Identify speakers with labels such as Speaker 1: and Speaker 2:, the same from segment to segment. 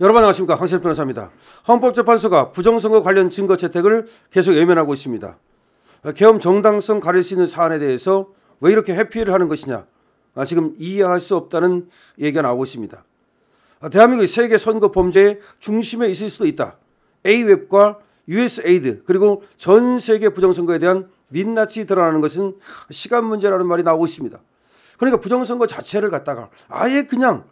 Speaker 1: 여러분 안녕하십니까. 황세일 변호사입니다. 헌법재판소가 부정선거 관련 증거 채택을 계속 예면하고 있습니다. 계엄 정당성 가릴 수 있는 사안에 대해서 왜 이렇게 회피를 하는 것이냐, 지금 이해할 수 없다는 얘기가 나오고 있습니다. 대한민국이 세계 선거 범죄의 중심에 있을 수도 있다. A웹과 USAID 그리고 전 세계 부정선거에 대한 민낯이 드러나는 것은 시간 문제라는 말이 나오고 있습니다. 그러니까 부정선거 자체를 갖다가 아예 그냥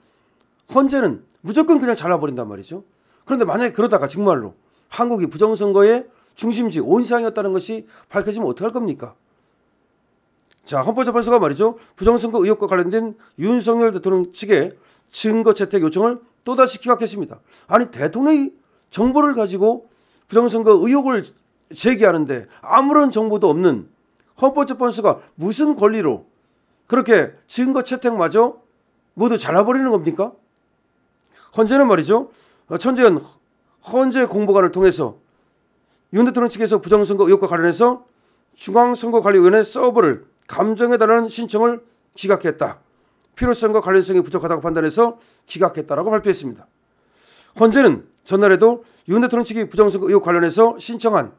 Speaker 1: 헌재는 무조건 그냥 잘라버린단 말이죠. 그런데 만약에 그러다가 정말로 한국이 부정선거의 중심지 온상이었다는 것이 밝혀지면 어떡할 겁니까? 자, 헌법재판소가 말이죠. 부정선거 의혹과 관련된 윤석열 대통령 측의 증거 채택 요청을 또다시 기각했습니다. 아니, 대통령이 정보를 가지고 부정선거 의혹을 제기하는데 아무런 정보도 없는 헌법재판소가 무슨 권리로 그렇게 증거 채택마저 모두 잘라버리는 겁니까? 헌재는 말이죠. 천재현 헌재 공보관을 통해서 윤 대통령 측에서 부정선거 의혹과 관련해서 중앙선거관리위원회 서버를 감정해달라는 신청을 기각했다. 필요성과 관련성이 부족하다고 판단해서 기각했다라고 발표했습니다. 헌재는 전날에도 윤 대통령 측이 부정선거 의혹 관련해서 신청한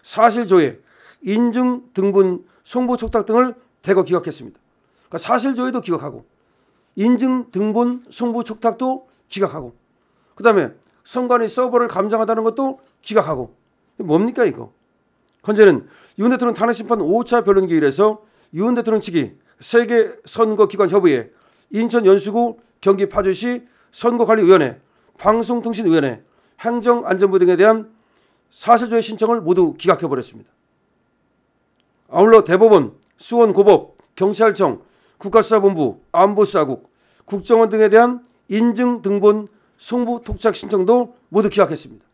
Speaker 1: 사실조회, 인증 등본, 송부 촉탁 등을 대거 기각했습니다. 그러니까 사실조회도 기각하고 인증 등본, 송부 촉탁도 기각하고 그 다음에 선관위 서버를 감정하다는 것도 기각하고 뭡니까 이거? 헌재는 윤 대통령 탄핵심판 5차 변론기일에서 윤 대통령 측이 세계선거기관협의회, 인천연수구, 경기 파주시 선거관리위원회, 방송통신위원회, 행정안전부 등에 대한 사실조회 신청을 모두 기각해버렸습니다. 아울러 대법원, 수원고법, 경찰청, 국가수사본부, 안보수사국, 국정원 등에 대한 인증 등본 송부 톡착 신청도 모두 기각했습니다.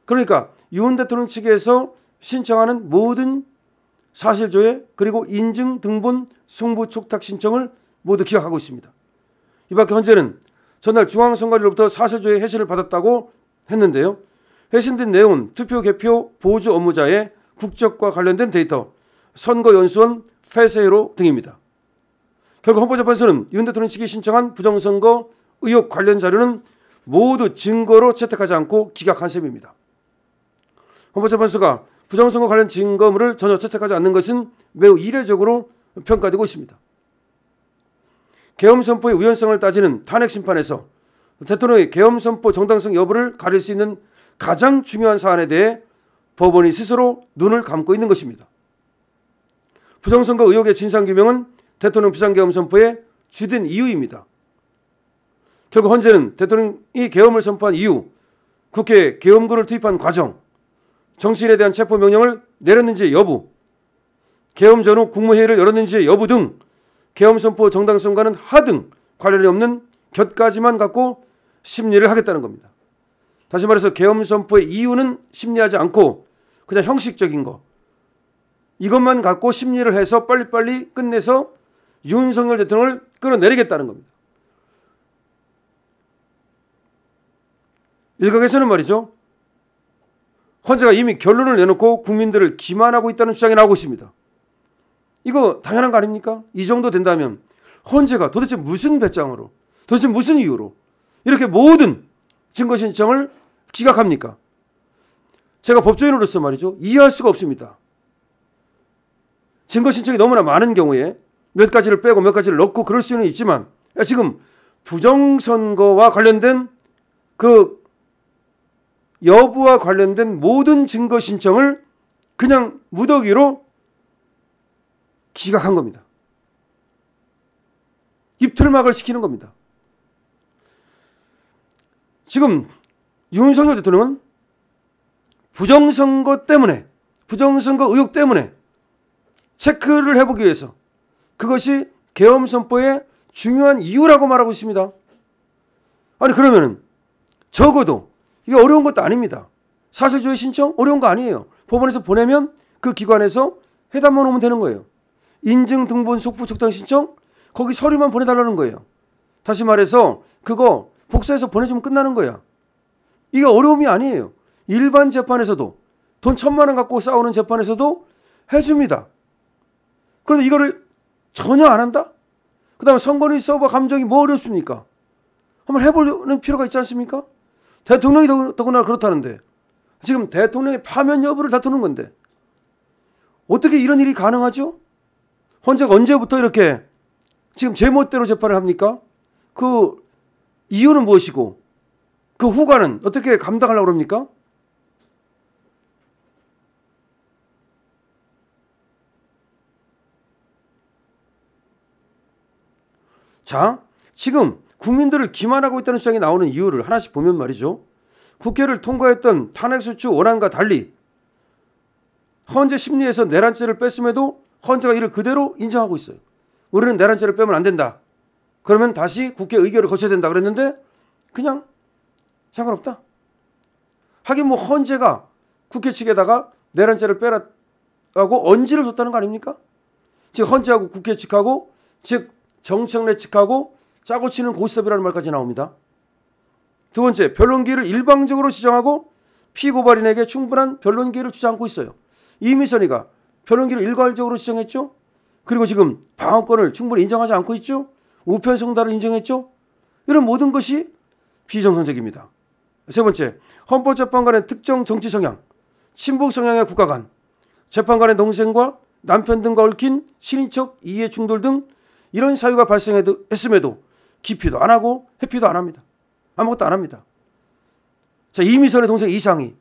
Speaker 1: 그러니까 윤 대통령 측에서 신청하는 모든 사실조회 그리고 인증 등본 송부 촉탁 신청을 모두 기각하고 있습니다. 이 밖에 헌재는 전날 중앙선관위로부터 사실조회 해신을 받았다고 했는데요. 해신된 내용은 투표 개표 보조 업무자의 국적과 관련된 데이터, 선거연수원 폐쇄로 등입니다. 결국 헌법재판소는 윤 대통령 측이 신청한 부정선거 의혹 관련 자료는 모두 증거로 채택하지 않고 기각한 셈입니다. 헌법재판소가 부정선거 관련 증거물을 전혀 채택하지 않는 것은 매우 이례적으로 평가되고 있습니다. 계엄선포의 우연성을 따지는 탄핵심판에서 대통령의 계엄선포 정당성 여부를 가릴 수 있는 가장 중요한 사안에 대해 법원이 스스로 눈을 감고 있는 것입니다. 부정선거 의혹의 진상규명은 대통령 비상계엄선포의 주된 이유입니다. 결국 헌재는 대통령이 계엄을 선포한 이유, 국회에 계엄군을 투입한 과정, 정치인에 대한 체포명령을 내렸는지 여부, 계엄 전후 국무회의를 열었는지 여부 등 계엄선포 정당성과는 하등 관련이 없는 곁가지만 갖고 심리를 하겠다는 겁니다. 다시 말해서 계엄선포의 이유는 심리하지 않고 그냥 형식적인 거, 이것만 갖고 심리를 해서 빨리빨리 끝내서 윤석열 대통령을 끌어내리겠다는 겁니다. 일각에서는 말이죠. 헌재가 이미 결론을 내놓고 국민들을 기만하고 있다는 주장이 나오고 있습니다. 이거 당연한 거 아닙니까? 이 정도 된다면 헌재가 도대체 무슨 배짱으로, 도대체 무슨 이유로 이렇게 모든 증거 신청을 기각합니까? 제가 법조인으로서 말이죠. 이해할 수가 없습니다. 증거 신청이 너무나 많은 경우에 몇 가지를 빼고 몇 가지를 넣고 그럴 수는 있지만 지금 부정선거와 관련된 그 여부와 관련된 모든 증거 신청을 그냥 무더기로 기각한 겁니다. 입틀막을 시키는 겁니다. 지금 윤석열 대통령은 부정선거 때문에, 부정선거 의혹 때문에 체크를 해보기 위해서 그것이 계엄선포의 중요한 이유라고 말하고 있습니다. 아니 그러면은 적어도 이게 어려운 것도 아닙니다. 사실조회 신청 어려운 거 아니에요. 법원에서 보내면 그 기관에서 해답만 오면 되는 거예요. 인증 등본 속부 촉탁 신청 거기 서류만 보내달라는 거예요. 다시 말해서 그거 복사해서 보내주면 끝나는 거야. 이게 어려움이 아니에요. 일반 재판에서도 돈 1,000만 원 갖고 싸우는 재판에서도 해줍니다. 그런데 이거를 전혀 안 한다? 그 다음에 선관위 서버 감정이 뭐 어렵습니까? 한번 해보는 필요가 있지 않습니까? 대통령이 더구나 그렇다는데 지금 대통령의 파면 여부를 다투는 건데 어떻게 이런 일이 가능하죠? 헌재가 언제부터 이렇게 지금 제멋대로 재판을 합니까? 그 이유는 무엇이고 그 후과는 어떻게 감당하려고 합니까? 자, 지금 국민들을 기만하고 있다는 주장이 나오는 이유를 하나씩 보면 말이죠. 국회를 통과했던 탄핵소추 원안과 달리 헌재 심리에서 내란죄를 뺐음에도 헌재가 이를 그대로 인정하고 있어요. 우리는 내란죄를 빼면 안 된다. 그러면 다시 국회 의결을 거쳐야 된다 그랬는데 그냥 상관없다. 하긴 뭐 헌재가 국회 측에다가 내란죄를 빼라고 언지를 줬다는 거 아닙니까? 즉 헌재하고 국회 측하고 즉 정청래 측하고 짜고 치는 고스톱이라는 말까지 나옵니다. 두 번째, 변론 기회를 일방적으로 지정하고 피고발인에게 충분한 변론 기회를 주지 않고 있어요. 이미선이가 변론 기회를 일괄적으로 지정했죠. 그리고 지금 방어권을 충분히 인정하지 않고 있죠. 우편 성달을 인정했죠. 이런 모든 것이 비정상적입니다. 세 번째, 헌법재판관의 특정 정치 성향, 친북 성향의 국가관, 재판관의 동생과 남편 등과 얽힌 친인척 이해 충돌 등 이런 사유가 발생했음에도 기피도 안 하고 회피도 안 합니다. 아무것도 안 합니다. 자, 이미선의 동생 이상희,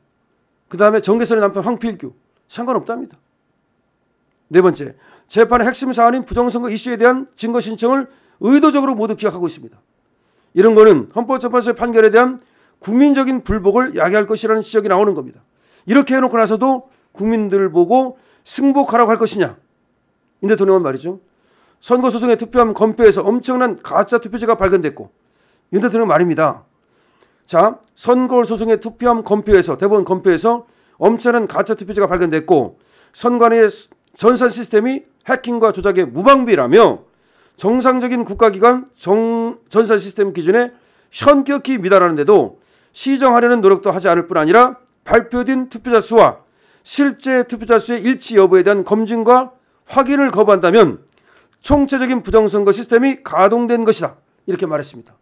Speaker 1: 그 다음에 정계선의 남편 황필규, 상관없답니다. 네 번째, 재판의 핵심 사안인 부정선거 이슈에 대한 증거 신청을 의도적으로 모두 기각하고 있습니다. 이런 거는 헌법재판소의 판결에 대한 국민적인 불복을 야기할 것이라는 지적이 나오는 겁니다. 이렇게 해놓고 나서도 국민들을 보고 승복하라고 할 것이냐. 임 대통령은 말이죠. 선거소송에 투표한 건표에서 엄청난 가짜 투표지가 발견됐고 윤 대통령 말입니다. 자, 선거소송에 투표한 건표에서 대법원 건표에서 엄청난 가짜 투표지가 발견됐고 선관위의 전산 시스템이 해킹과 조작에 무방비라며 정상적인 국가기관 전산 시스템 기준에 현격히 미달하는데도 시정하려는 노력도 하지 않을 뿐 아니라 발표된 투표자 수와 실제 투표자 수의 일치 여부에 대한 검증과 확인을 거부한다면 총체적인 부정선거 시스템이 가동된 것이다. 이렇게 말했습니다.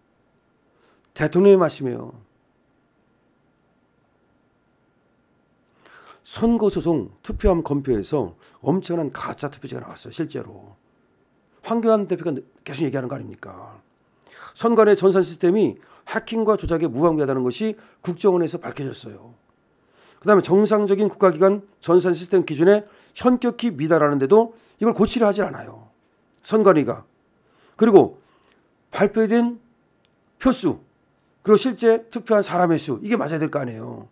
Speaker 1: 대통령의 말씀이에요. 선거소송 투표함 검표에서 엄청난 가짜 투표지가 나왔어요. 실제로. 황교안 대표가 계속 얘기하는 거 아닙니까? 선관위 전산 시스템이 해킹과 조작에 무방비하다는 것이 국정원에서 밝혀졌어요. 그 다음에 정상적인 국가기관 전산 시스템 기준에 현격히 미달하는데도 이걸 고치려 하질 않아요. 선관위가. 그리고 발표된 표수 그리고 실제 투표한 사람의 수 이게 맞아야 될 거 아니에요.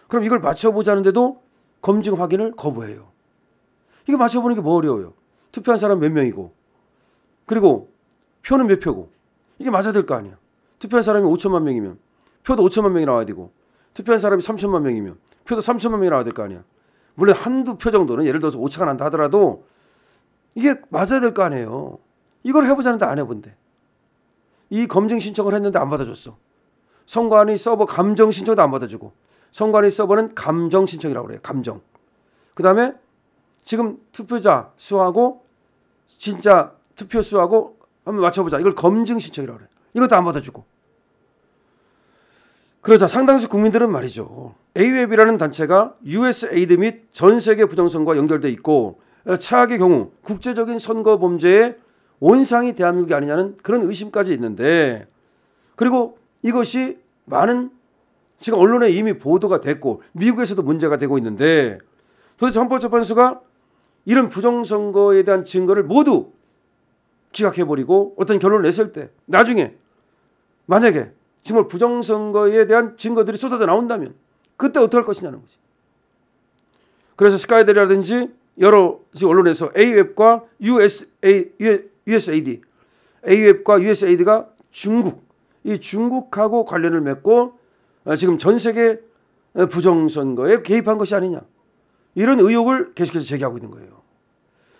Speaker 1: 그럼 이걸 맞춰보자는데도 검증 확인을 거부해요. 이게 맞춰보는 게 뭐 어려워요. 투표한 사람 몇 명이고 그리고 표는 몇 표고 이게 맞아야 될 거 아니야. 투표한 사람이 5천만 명이면 표도 5천만 명이 나와야 되고 투표한 사람이 3천만 명이면 표도 3천만 명이 나와야 될 거 아니야. 물론 한두 표 정도는 예를 들어서 오차가 난다 하더라도 이게 맞아야 될 거 아니에요. 이걸 해보자는데 안 해본대. 이 검증 신청을 했는데 안 받아줬어. 선관위 서버 감정 신청도 안 받아주고 선관위 서버는 감정 신청이라고 그래요. 감정. 그 다음에 지금 투표자 수하고 진짜 투표 수하고 한번 맞춰보자. 이걸 검증 신청이라고 그래요. 이것도 안 받아주고. 그러자 상당수 국민들은 말이죠. AWEB이라는 단체가 USAID 및 전 세계 부정선거와 연결돼 있고 최악의 경우 국제적인 선거 범죄의 온상이 대한민국이 아니냐는 그런 의심까지 있는데 그리고 이것이 많은 지금 언론에 이미 보도가 됐고 미국에서도 문제가 되고 있는데 도대체 헌법재판소가 이런 부정선거에 대한 증거를 모두 기각해버리고 어떤 결론을 냈을 때 나중에 만약에 정말 부정선거에 대한 증거들이 쏟아져 나온다면 그때 어떻게 할 것이냐는 거지. 그래서 스카이델이라든지 여러 지금 언론에서 AWEB과 USAID, AWEB과 USAID가 이 중국하고 관련을 맺고 지금 전 세계 부정선거에 개입한 것이 아니냐. 이런 의혹을 계속해서 제기하고 있는 거예요.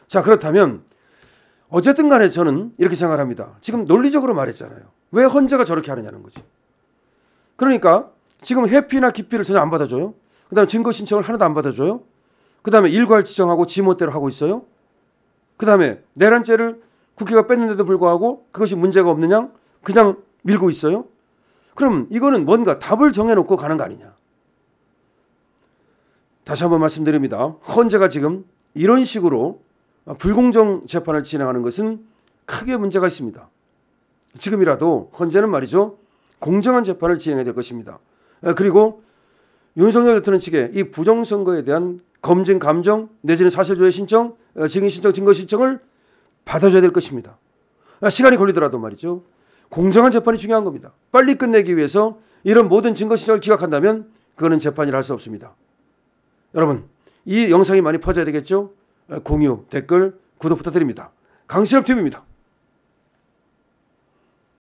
Speaker 1: 자, 그렇다면 어쨌든 간에 저는 이렇게 생각합니다. 지금 논리적으로 말했잖아요. 왜 헌재가 저렇게 하느냐는 거지. 그러니까 지금 회피나 기피를 전혀 안 받아줘요. 그 다음에 증거 신청을 하나도 안 받아줘요. 그 다음에 일괄 지정하고 지멋대로 하고 있어요. 그 다음에 내란죄를 국회가 뺐는데도 불구하고 그것이 문제가 없느냐 그냥 밀고 있어요. 그럼 이거는 뭔가 답을 정해놓고 가는 거 아니냐. 다시 한번 말씀드립니다. 헌재가 지금 이런 식으로 불공정 재판을 진행하는 것은 크게 문제가 있습니다. 지금이라도 헌재는 말이죠, 공정한 재판을 진행해야 될 것입니다. 그리고 윤석열 대통령 측의 이 부정선거에 대한 검증 감정 내지는 사실조회 신청, 증인 신청, 증거 신청을 받아줘야 될 것입니다. 시간이 걸리더라도 말이죠, 공정한 재판이 중요한 겁니다. 빨리 끝내기 위해서 이런 모든 증거 신청을 기각한다면 그거는 재판이라 할 수 없습니다. 여러분, 이 영상이 많이 퍼져야 되겠죠? 공유, 댓글, 구독 부탁드립니다. 강신업 TV입니다.